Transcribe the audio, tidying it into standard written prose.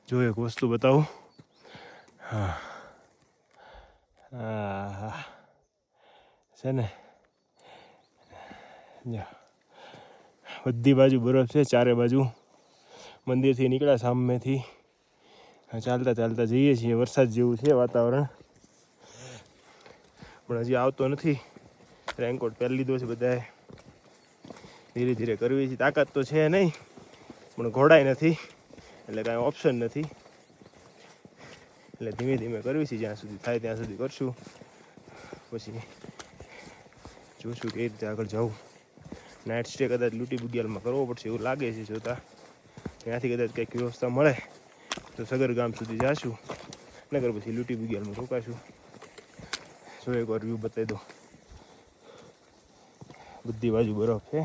જો એક વસ્તુ બતાવું. હા હા છે ને, બધી બાજુ બરફ છે, ચારે બાજુ. મંદિરથી નીકળ્યા સામેથી ચાલતા ચાલતા જઈએ છીએ. વરસાદ જેવું છે વાતાવરણ, પણ હજી આવતો નથી. રેનકોટ પહેરી લીધો છે બધાએ. ધીરે ધીરે કરવી છે. તાકાત તો છે નહીં, પણ ઘોડાય નથી એટલે કાંઈ ઓપ્શન નથી. એટલે ધીમે ધીમે કરવી છે. જ્યાં સુધી થાય ત્યાં સુધી કરશું, પછી જોશું કઈ રીતે આગળ જવું. નાઇટ સ્ટે કદાચ લૂંટી બુગ્યાલમાં કરવો પડશે એવું લાગે છે જોતાં. ત્યાંથી કદાચ કંઈક વ્યવસ્થા મળે તો સગર ગામ સુધી જઈશું, નગર પછી લૂંટી બુગ્યાલમાં રોકાશું. જો એકવાર વ્યૂ બતાવી દો. બધી બાજુ બરફ છે.